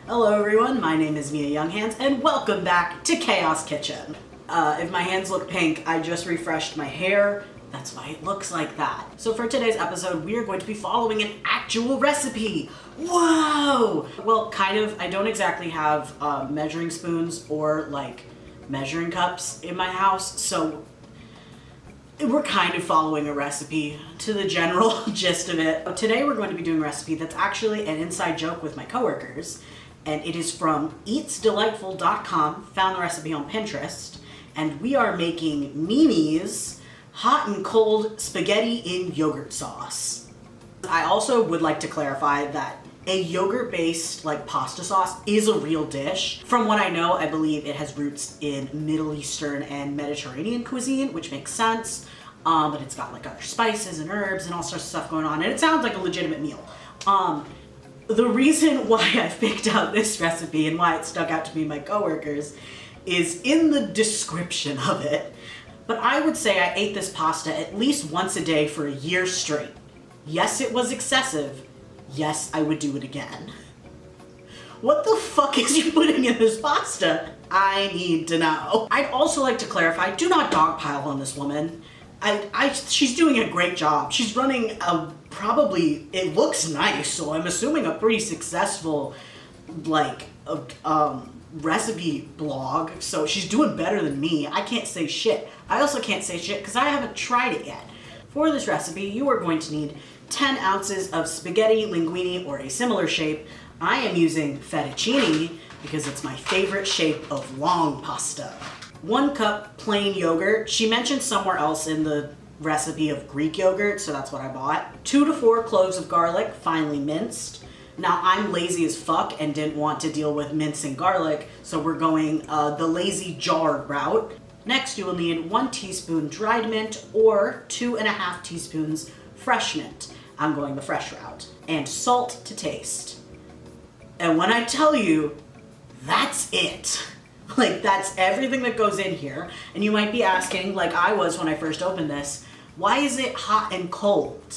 Hello everyone, my name is Mia Younghands and welcome back to Chaos Kitchen. If my hands look pink, I just refreshed my hair. That's why it looks like that. So for today's episode, we are going to be following an actual recipe. Whoa! Well, kind of. I don't exactly have measuring spoons or like measuring cups in my house, so we're kind of following a recipe to the general gist of it. Today we're going to be doing a recipe that's actually an inside joke with my coworkers, and it is from eatsdelightful.com, found the recipe on Pinterest, and we are making Mimi's hot and cold spaghetti in yogurt sauce. I also would like to clarify that a yogurt-based like pasta sauce is a real dish. From what I know, I believe it has roots in Middle Eastern and Mediterranean cuisine, which makes sense. But it's got like other spices and herbs and all sorts of stuff going on, and it sounds like a legitimate meal. The reason why I've picked out this recipe and why it stuck out to me and my coworkers is in the description of it. But I would say I ate this pasta at least once a day for a year straight. Yes, it was excessive. Yes, I would do it again. What the fuck is you putting in this pasta? I need to know. I'd also like to clarify, do not dogpile on this woman. She's doing a great job. She's running a probably, it looks nice, so I'm assuming a pretty successful, like, recipe blog. So she's doing better than me. I can't say shit. I also can't say shit because I haven't tried it yet. For this recipe, you are going to need 10 ounces of spaghetti, linguine, or a similar shape. I am using fettuccine because it's my favorite shape of long pasta. 1 cup plain yogurt. She mentioned somewhere else in the recipe of Greek yogurt, so that's what I bought. 2 to 4 cloves of garlic, finely minced. Now, I'm lazy as fuck and didn't want to deal with mincing garlic, so we're going the lazy jar route. Next, you will need 1 teaspoon dried mint or 2.5 teaspoons fresh mint. I'm going the fresh route. And salt to taste. And when I tell you, that's it. Like, that's everything that goes in here. And you might be asking, like I was when I first opened this, why is it hot and cold?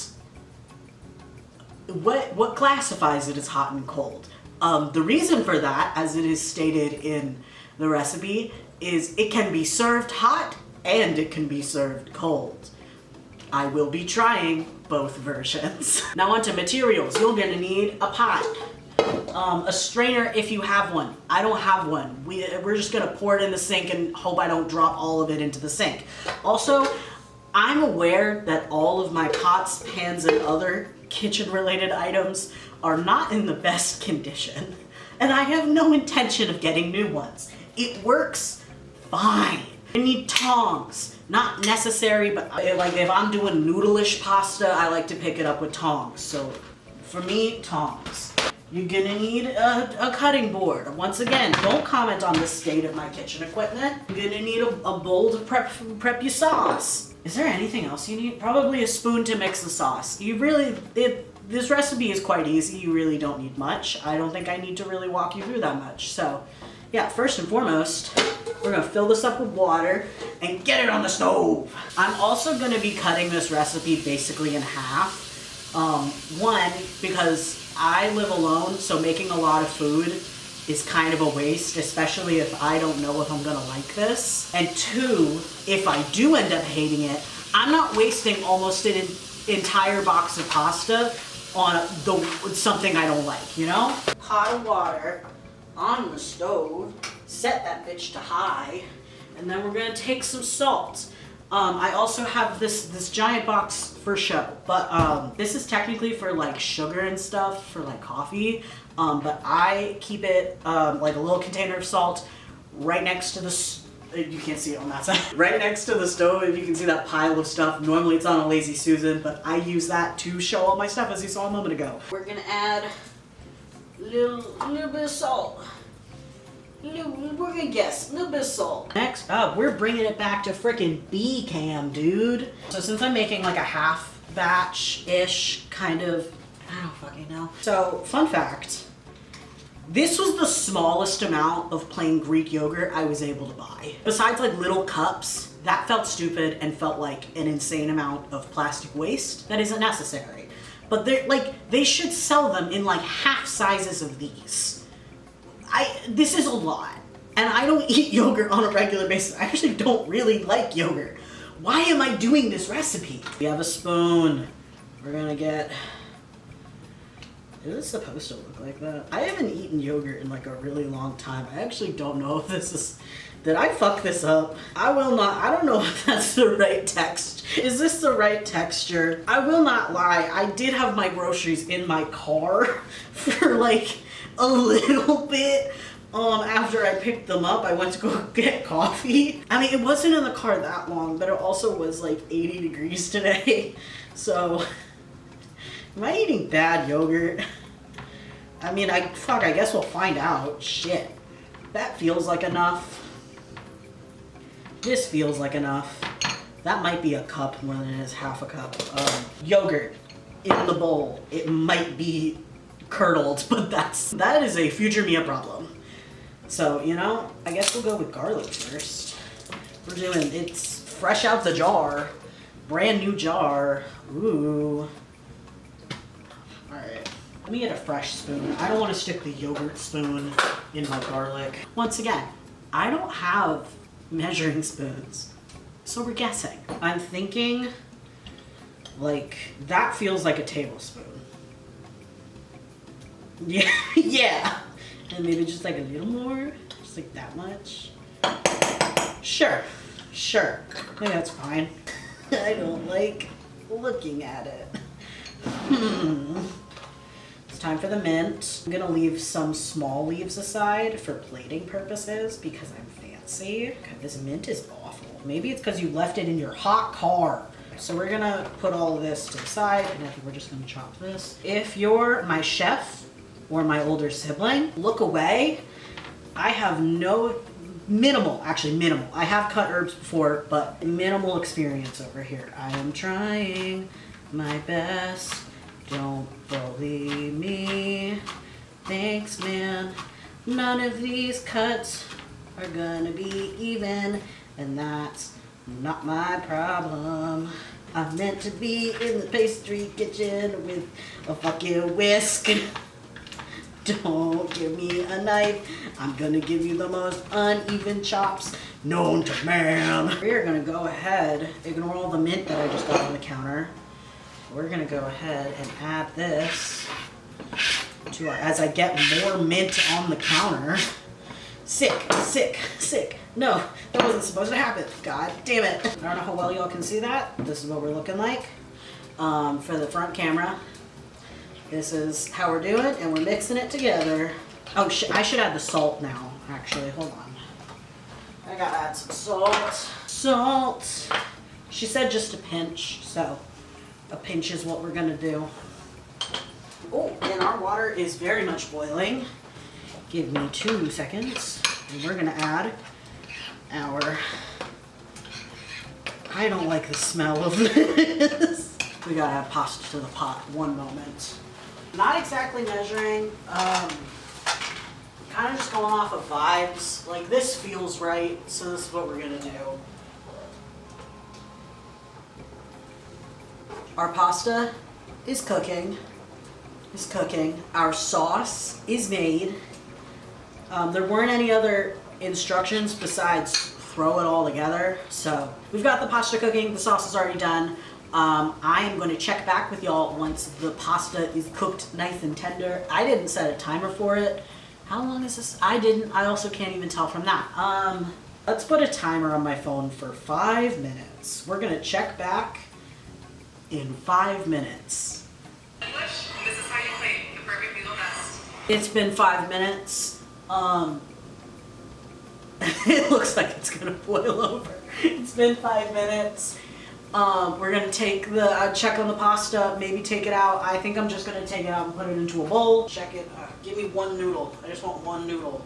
What classifies it as hot and cold? The reason for that, as it is stated in the recipe, is it can be served hot and it can be served cold. I will be trying both versions. Now onto materials. You're gonna need a pot. A strainer if you have one. I don't have one. We're just gonna pour it in the sink and hope I don't drop all of it into the sink. Also, I'm aware that all of my pots, pans, and other kitchen-related items are not in the best condition, and I have no intention of getting new ones. It works fine. I need tongs. Not necessary, but like if I'm doing noodle-ish pasta, I like to pick it up with tongs. So for me, tongs. You're gonna need a cutting board. Once again, don't comment on the state of my kitchen equipment. You're gonna need a bowl to prep your sauce. Is there anything else you need? Probably a spoon to mix the sauce. This recipe is quite easy. You really don't need much. I don't think I need to really walk you through that much. So yeah, first and foremost, we're gonna fill this up with water and get it on the stove. I'm also gonna be cutting this recipe basically in half. One, because I live alone, so making a lot of food is kind of a waste, especially if I don't know if I'm gonna like this. And 2, if I do end up hating it, I'm not wasting almost an entire box of pasta on something I don't like, you know? Pot of water on the stove, set that bitch to high, and then we're gonna take some salt. I also have this giant box for show, but this is technically for like sugar and stuff, for like coffee, but I keep it like a little container of salt right next to you can't see it on that side. Right next to the stove, if you can see that pile of stuff. Normally it's on a Lazy Susan, but I use that to show all my stuff, as you saw a moment ago. We're gonna add a little bit of salt. We're gonna guess, a little bit of salt. Next up, we're bringing it back to frickin' B-cam, dude. So since I'm making like a half batch-ish kind of, I don't fucking know. So, fun fact, this was the smallest amount of plain Greek yogurt I was able to buy. Besides like little cups, that felt stupid and felt like an insane amount of plastic waste that isn't necessary. But they should sell them in like half sizes of these. this is a lot. And I don't eat yogurt on a regular basis. I actually don't really like yogurt. Why am I doing this recipe? We have a spoon. We're gonna get... Is it supposed to look like that? I haven't eaten yogurt in like a really long time. I actually don't know if this is... Did I fuck this up? I will not... I don't know if that's the right text. Is this the right texture? I will not lie. I did have my groceries in my car for like a little bit. After I picked them up, I went to go get coffee. I mean, it wasn't in the car that long, but it also was like 80 degrees today. So, am I eating bad yogurt? I mean, I guess we'll find out. Shit. That feels like enough. This feels like enough. That might be a cup more than it is half a cup. Yogurt in the bowl. It might be curdled, but that is a future me a problem. So, you know, I guess we'll go with garlic first. It's fresh out the jar. Brand new jar. Ooh. Alright. Let me get a fresh spoon. I don't want to stick the yogurt spoon in my garlic. Once again, I don't have measuring spoons. So we're guessing. I'm thinking, like, that feels like a tablespoon. Yeah, yeah. And maybe just like a little more, just like that much. Sure, sure. I think that's fine. I don't like looking at it. It's time for the mint. I'm gonna leave some small leaves aside for plating purposes because I'm fancy. God, this mint is awful. Maybe it's because you left it in your hot car. So we're gonna put all of this to the side, and I think we're just gonna chop this. If you're my chef or my older sibling, look away. I have minimal. I have cut herbs before, but minimal experience over here. I am trying my best. Don't bully me. Thanks, man. None of these cuts are gonna be even, and that's not my problem. I'm meant to be in the pastry kitchen with a fucking whisk. Don't give me a knife. I'm gonna give you the most uneven chops known to man. We're gonna go ahead, ignore all the mint that I just got on the counter. We're gonna go ahead and add this to our, as I get more mint on the counter. Sick, sick, sick. No, that wasn't supposed to happen. God damn it. I don't know how well y'all can see that. This is what we're looking like for the front camera. This is how we're doing, and we're mixing it together. Oh, I should add the salt now, actually. Hold on. I gotta add some salt. Salt. She said just a pinch, so a pinch is what we're gonna do. Oh, and our water is very much boiling. Give me 2 seconds, and we're gonna add our... I don't like the smell of this. We gotta add pasta to the pot. One moment. Not exactly measuring, kind of just going off of vibes. Like, this feels right, so this is what we're gonna do. Our pasta is cooking. Our sauce is made. There weren't any other instructions besides throw it all together. So we've got the pasta cooking, the sauce is already done. I am going to check back with y'all once the pasta is cooked nice and tender. I didn't set a timer for it. How long is this? I didn't. I also can't even tell from that. Let's put a timer on my phone for 5 minutes. We're going to check back in 5 minutes. English, this is how you play the perfect legal test. It's been 5 minutes. It looks like it's going to boil over. It's been 5 minutes. We're gonna take the, check on the pasta, maybe take it out. I think I'm just gonna take it out and put it into a bowl. Check it, give me one noodle. I just want one noodle.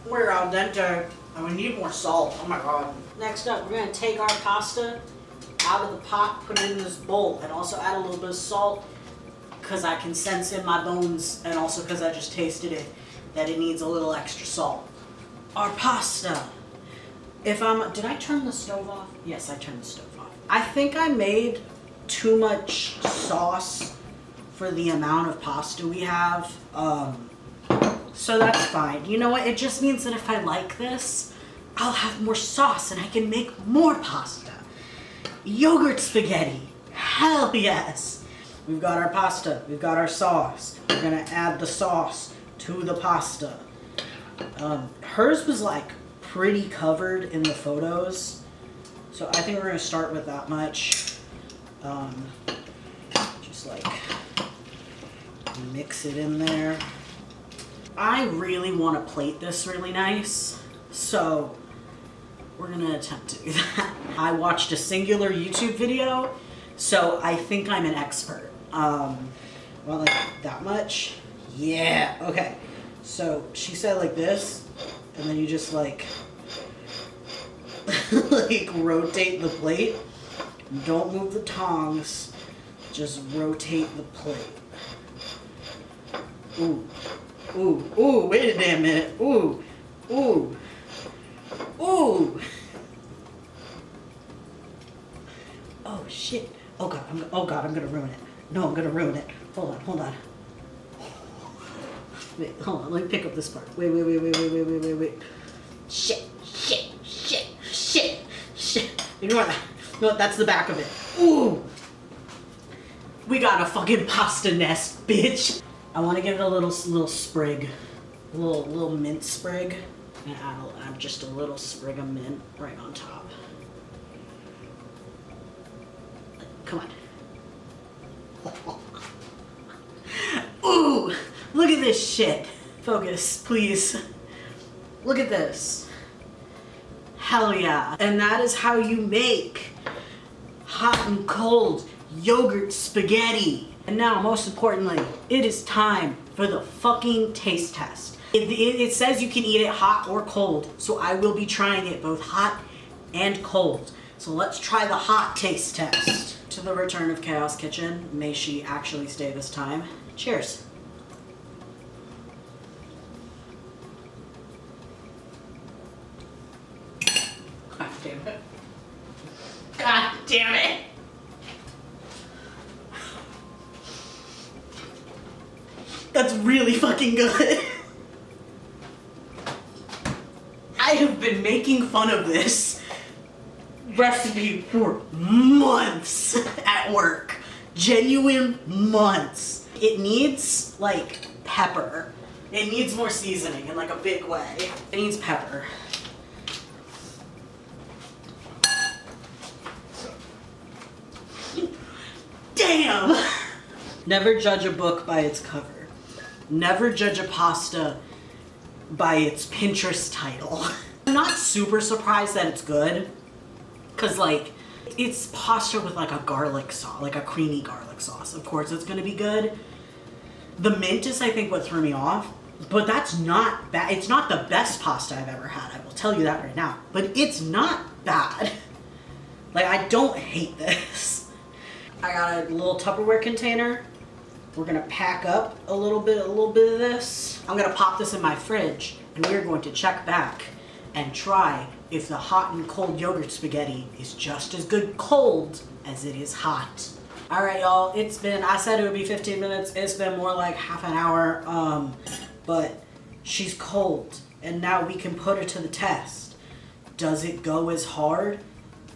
We're al dente. I would need more salt, oh my god. Next up, we're gonna take our pasta out of the pot, put it in this bowl, and also add a little bit of salt, because I can sense in my bones, and also because I just tasted it, that it needs a little extra salt. Our pasta. Did I turn the stove off? Yes, I turned the stove off. I think I made too much sauce for the amount of pasta we have. So that's fine. You know what? It just means that if I like this, I'll have more sauce and I can make more pasta. Yogurt spaghetti. Hell yes. We've got our pasta. We've got our sauce. We're gonna add the sauce to the pasta. Hers was like pretty covered in the photos. So I think we're gonna start with that much. Just like mix it in there. I really want to plate this really nice, so we're gonna attempt to do that. I watched a singular YouTube video, so I think I'm an expert. Well, like that much? Yeah, okay. So she said like this, and then you just like, like rotate the plate. Don't move the tongs, just rotate the plate. Ooh. Ooh, ooh, wait a damn minute. Ooh, ooh, ooh. Oh shit. Oh god, I'm gonna ruin it. No, I'm gonna ruin it. Hold on. Wait, hold on, let me pick up this part. Wait. Shit. Ignore that. No, that's the back of it. Ooh. We got a fucking pasta nest, bitch. I want to give it a little sprig, a little mint sprig, and I'll add just a little sprig of mint right on top. Come on. Ooh, look at this shit. Focus, please. Look at this. Hell yeah. And that is how you make hot and cold yogurt spaghetti. And now, most importantly, it is time for the fucking taste test. It says you can eat it hot or cold, so I will be trying it both hot and cold. So let's try the hot taste test. To the return of Chaos Kitchen, may she actually stay this time. Cheers. God damn it. God damn it. That's really fucking good. I have been making fun of this recipe for months at work. Genuine months. It needs like pepper. It needs more seasoning in like a big way. It needs pepper. Damn! Never judge a book by its cover. Never judge a pasta by its Pinterest title. I'm not super surprised that it's good, cause like, it's pasta with like a garlic sauce, like a creamy garlic sauce. Of course it's gonna be good. The mint is I think what threw me off, but that's not bad. It's not the best pasta I've ever had, I will tell you that right now, but it's not bad. Like, I don't hate this. I got a little Tupperware container. We're gonna pack up a little bit of this. I'm gonna pop this in my fridge, and we're going to check back and try if the hot and cold yogurt spaghetti is just as good cold as it is hot. All right, y'all, it's been, I said it would be 15 minutes. It's been more like half an hour, but she's cold, and now we can put her to the test. Does it go as hard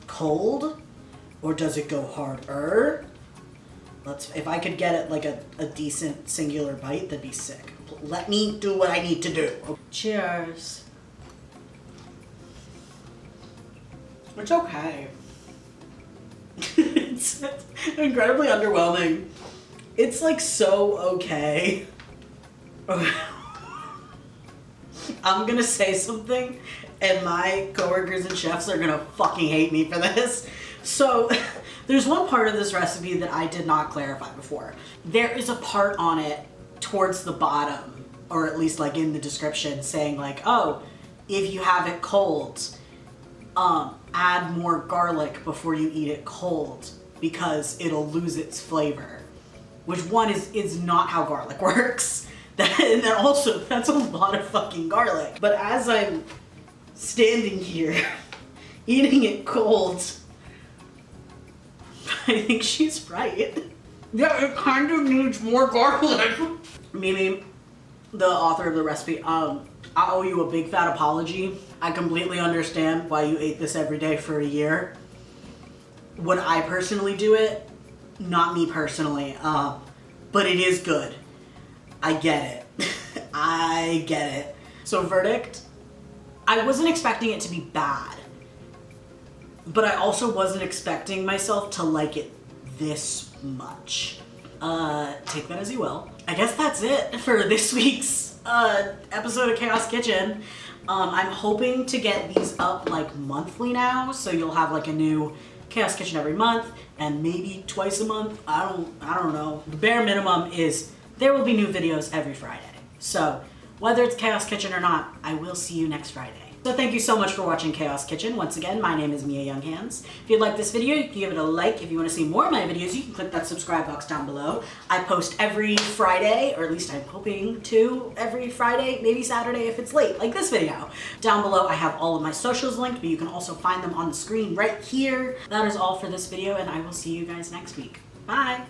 cold, or does it go harder? If I could get it like a decent singular bite, that'd be sick. Let me do what I need to do. Cheers. It's okay. It's incredibly underwhelming. It's like so okay. I'm gonna say something and my coworkers and chefs are gonna fucking hate me for this. So there's one part of this recipe that I did not clarify before. There is a part on it towards the bottom, or at least like in the description, saying like, oh, if you have it cold, add more garlic before you eat it cold because it'll lose its flavor. Which one is not how garlic works. And then also, that's a lot of fucking garlic. But as I'm standing here, eating it cold, I think she's right. Yeah, it kind of needs more garlic. Mimi, the author of the recipe, I owe you a big fat apology. I completely understand why you ate this every day for a year. Would I personally do it? Not me personally, but it is good. I get it. I get it. So verdict, I wasn't expecting it to be bad, but I also wasn't expecting myself to like it this much. Take that as you will. I guess that's it for this week's episode of Chaos Kitchen. I'm hoping to get these up like monthly now, so you'll have like a new Chaos Kitchen every month and maybe twice a month. I don't know. The bare minimum is there will be new videos every Friday. So whether it's Chaos Kitchen or not, I will see you next Friday. So thank you so much for watching Chaos Kitchen. Once again, my name is Mia Younghands. If you like this video, you can give it a like. If you want to see more of my videos, you can click that subscribe box down below. I post every Friday, or at least I'm hoping to every Friday, maybe Saturday if it's late, like this video. Down below, I have all of my socials linked, but you can also find them on the screen right here. That is all for this video, and I will see you guys next week. Bye!